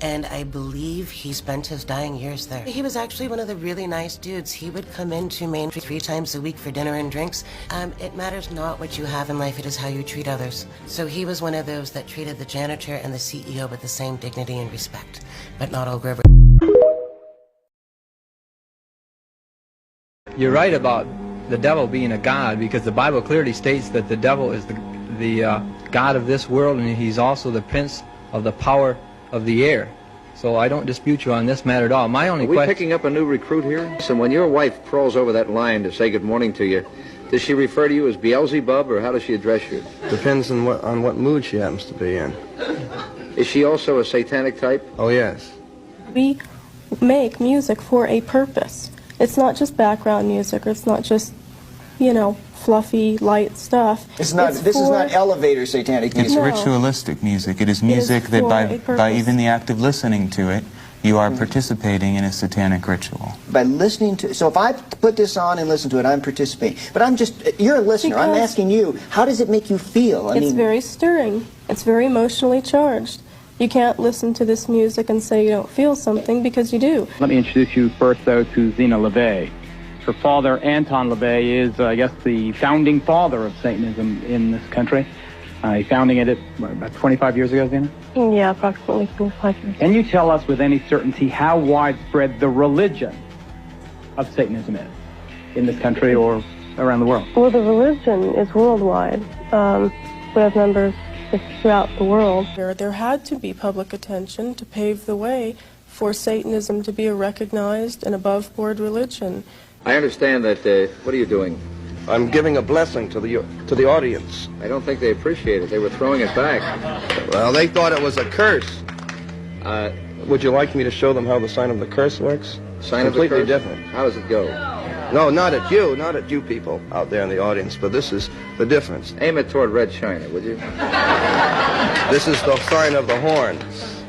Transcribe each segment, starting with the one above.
And I believe he spent his dying years there. He was actually one of the really nice dudes. He would come into Main 3 times a week for dinner and drinks. It matters not what you have in life, it is how you treat others. So he was one of those that treated the janitor and the CEO with the same dignity and respect. But not all Grover. You're right about the devil being a god, because the Bible clearly states that the devil is the god of this world, and he's also the prince of the power of the air. So I don't dispute you on this matter at all. My only question... Are we picking up a new recruit here? So when your wife crawls over that line to say good morning to you, does she refer to you as Beelzebub, or how does she address you? Depends on what mood she happens to be in. Is she also a satanic type? Oh, yes. We make music for a purpose. It's not just background music, or it's not just, you know, fluffy, light stuff. This is not elevator satanic music. It's ritualistic music. It is music that by even the act of listening to it, you are participating in a satanic ritual. By listening to, so if I put this on and listen to it, I'm participating. But I'm just, you're a listener. I'm asking you, how does it make you feel? It's very stirring. It's very emotionally charged. You can't listen to this music and say you don't feel something, because you do. Let me introduce you first, though, to Zena LaVey. Her father, Anton LaVey, is, I guess, the founding father of Satanism in this country. He founding it about 25 years ago, Zena? Yeah, approximately 25 years. Can you tell us with any certainty how widespread the religion of Satanism is in this country or around the world? Well, the religion is worldwide. We have members throughout the world. There had to be public attention to pave the way for Satanism to be a recognized and above-board religion. I understand that, what are you doing? I'm giving a blessing to the audience. I don't think they appreciate it. They were throwing it back. Well, they thought it was a curse. Would you like me to show them how the sign of the curse works? Sign of the curse? Completely different. How does it go? No, not at you people out there in the audience, but this is the difference. Aim it toward Red China, would you? This is the sign of the horns.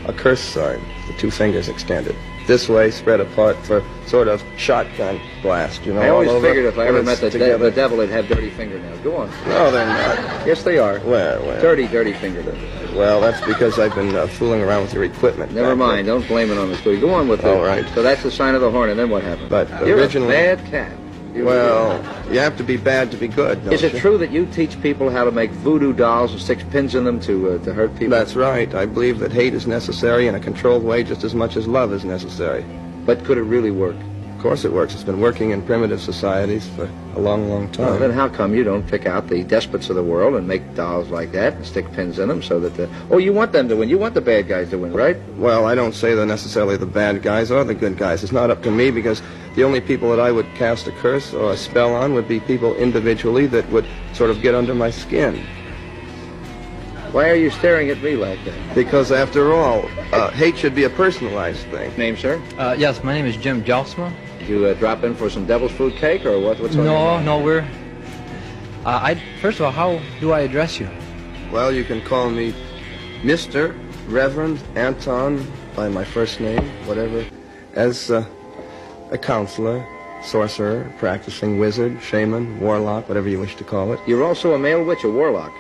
A curse sign, the two fingers extended. This way, spread apart for sort of shotgun blast, you know. I always all over, figured if I ever met the devil, they'd have dirty fingernails. Go on. No, they're not. Yes, they are. Where? Dirty fingernails. Well, that's because I've been fooling around with your equipment. Never mind. Don't blame it on the story. Go on with it. All right. So that's the sign of the horn, and then what happened? But You're originally, a bad cat. Well, you have to be bad to be good, don't Is it true that you teach people how to make voodoo dolls and stick pins in them to hurt people? That's right. I believe that hate is necessary in a controlled way just as much as love is necessary. But could it really work? Of course it works. It's been working in primitive societies for a long, long time. Well, then how come you don't pick out the despots of the world and make dolls like that and stick pins in them so that you want them to win. You want the bad guys to win, right? Well, I don't say they're necessarily the bad guys or the good guys. It's not up to me, because the only people that I would cast a curse or a spell on would be people individually that would sort of get under my skin. Why are you staring at me like that? Because after all, hate should be a personalized thing. Name, sir? Yes, my name is Jim Jelsma. You drop in for some devil's food cake, or what's on your No, we're... first of all, how do I address you? Well, you can call me Mr. Reverend Anton, by my first name, whatever, as a counselor, sorcerer, practicing wizard, shaman, warlock, whatever you wish to call it. You're also a male witch, a warlock.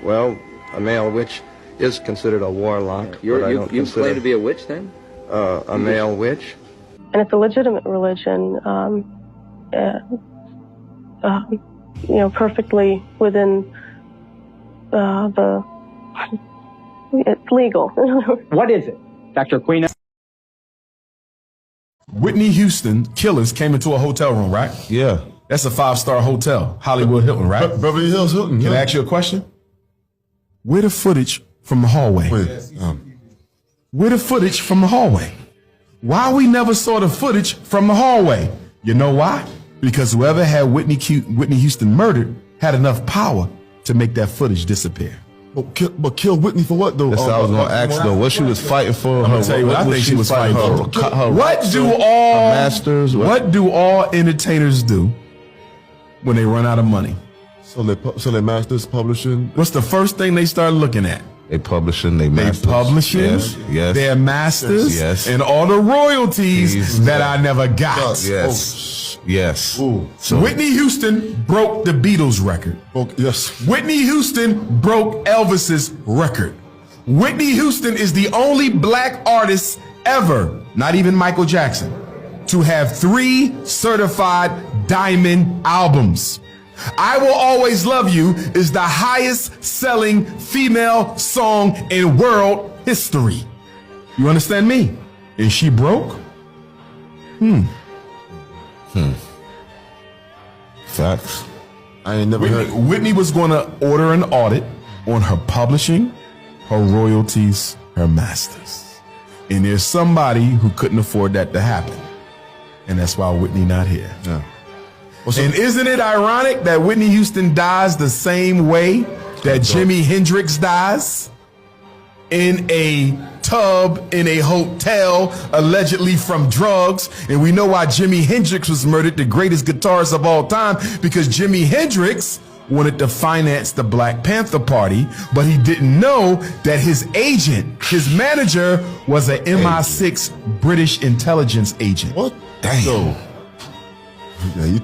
Well, a male witch is considered a warlock. You claim to be a witch, then? A male witch. And it's a legitimate religion, you know, perfectly within it's legal. What is it, Dr. Queen? Whitney Houston killers came into a hotel room, right? Yeah. That's a 5-star hotel, Hollywood Hilton, right? Beverly Hills Hilton. Can I ask you a question? Where the footage from the hallway? Where the footage from the hallway? Why we never saw the footage from the hallway? You know why? Because whoever had Whitney Houston murdered had enough power to make that footage disappear. But kill Whitney for what, though? That's what I was going to ask, though. What she was fighting for? I'm going to tell you what I think she was fighting for. What do all entertainers do when they run out of money? So they masters publishing? What's the first thing they start looking at? They publishing, they masters. They publishing, yes. their masters, yes. And all the royalties that I never got. Yes. Yes. Ooh. So Whitney Houston broke the Beatles record. Yes. Whitney Houston broke Elvis's record. Whitney Houston is the only black artist ever, not even Michael Jackson, to have 3 certified diamond albums. I Will Always Love You is the highest selling female song in world history. You understand me? Is she broke? Facts. I ain't never heard. Whitney was going to order an audit on her publishing, her royalties, her masters. And there's somebody who couldn't afford that to happen. And that's why Whitney not here. Yeah. And isn't it ironic that Whitney Houston dies the same way that Jimi Hendrix dies? In a tub in a hotel, allegedly from drugs. And we know why Jimi Hendrix was murdered, the greatest guitarist of all time, because Jimi Hendrix wanted to finance the Black Panther Party, but he didn't know that his agent, his manager, was an MI6 British intelligence agent. What? Damn. Yeah, you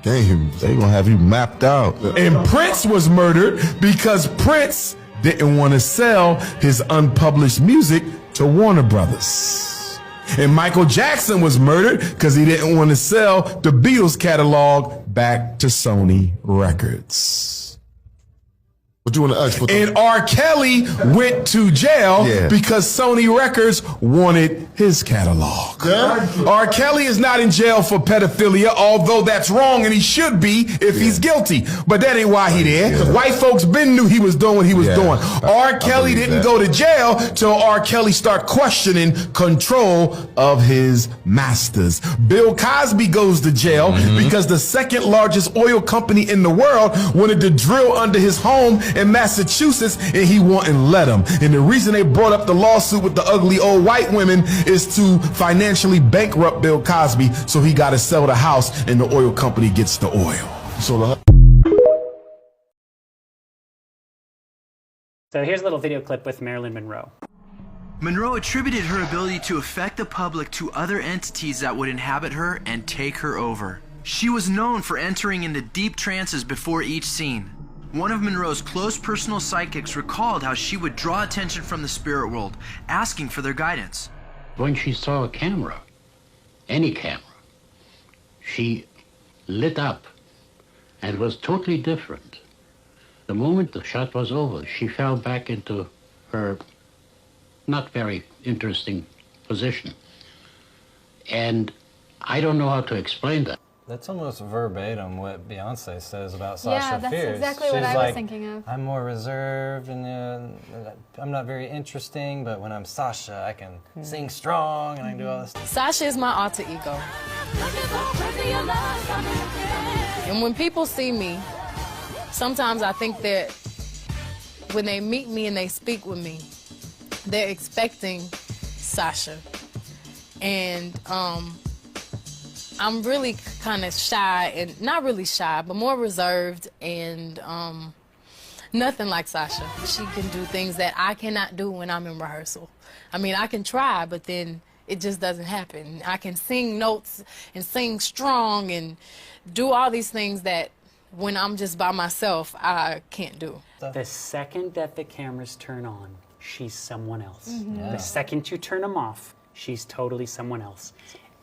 game. They gonna have you mapped out. And Prince was murdered because Prince didn't want to sell his unpublished music to Warner Brothers. And Michael Jackson was murdered because he didn't want to sell the Beatles catalog back to Sony Records. What you want to ask for? And R. Kelly went to jail because Sony Records wanted his catalog. Yeah. R. Kelly is not in jail for pedophilia, although that's wrong and he should be if he's guilty. But that ain't why he there. Yeah. White folks been knew he was doing what he was doing. R. Kelly didn't go to jail till R. Kelly start questioning control of his masters. Bill Cosby goes to jail because the second largest oil company in the world wanted to drill under his home in Massachusetts, and he wouldn't let him. And the reason they brought up the lawsuit with the ugly old white women is to financially bankrupt Bill Cosby, so he got to sell the house, and the oil company gets the oil. So here's a little video clip with Marilyn Monroe. Monroe attributed her ability to affect the public to other entities that would inhabit her and take her over. She was known for entering into deep trances before each scene. One of Monroe's close personal psychics recalled how she would draw attention from the spirit world, asking for their guidance. When she saw a camera, any camera, she lit up and was totally different. The moment the shot was over, she fell back into her not very interesting position. And I don't know how to explain that. That's almost verbatim what Beyonce says about Sasha Yeah, that's Fierce. exactly She's what I like, was thinking of. I'm more reserved and I'm not very interesting, but when I'm Sasha, I can sing strong and I can do all this stuff. Sasha is my alter ego. And when people see me, sometimes I think that when they meet me and they speak with me, they're expecting Sasha. And I'm really kind of shy, and not really shy, but more reserved, and nothing like Sasha. She can do things that I cannot do when I'm in rehearsal. I mean, I can try, but then it just doesn't happen. I can sing notes and sing strong and do all these things that when I'm just by myself, I can't do. The second that the cameras turn on, she's someone else. Mm-hmm. The second you turn them off, she's totally someone else.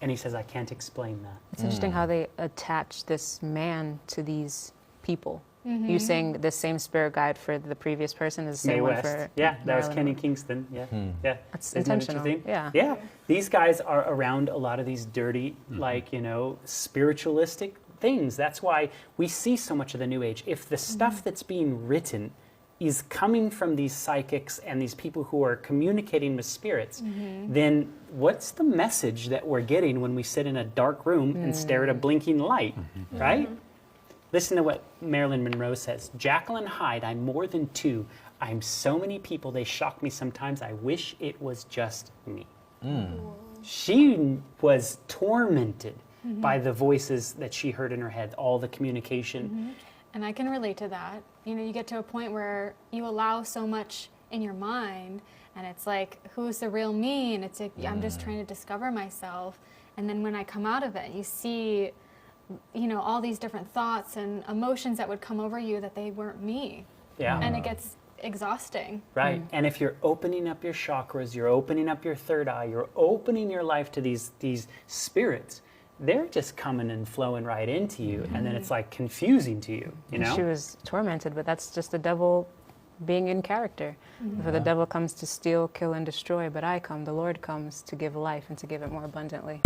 And he says, I can't explain that. It's interesting how they attach this man to these people. Mm-hmm. You saying the same spirit guide for the previous person is the Mae same one West. for Yeah, that was Marilyn Kenny Monroe. Kingston. Yeah, yeah. That's Isn't that intentional. interesting? Yeah. Yeah. These guys are around a lot of these dirty, like, you know, spiritualistic things. That's why we see so much of the New Age. If the stuff that's being written is coming from these psychics and these people who are communicating with spirits, then what's the message that we're getting when we sit in a dark room and stare at a blinking light, right? Listen to what Marilyn Monroe says. Jacqueline Hyde, I'm more than two. I'm so many people, they shock me sometimes. I wish it was just me. She was tormented by the voices that she heard in her head, all the communication. And I can relate to that. You know, you get to a point where you allow so much in your mind, and it's like, who's the real me? And it's like, I'm just trying to discover myself. And then when I come out of it, you see, you know, all these different thoughts and emotions that would come over you that they weren't me. Yeah. And it gets exhausting. Right. And if you're opening up your chakras, you're opening up your third eye, you're opening your life to these spirits, they're just coming and flowing right into you, and then it's like confusing to you, you know? She was tormented, but that's just the devil being in character. For the devil comes to steal, kill, and destroy, but I come, the Lord comes to give life and to give it more abundantly.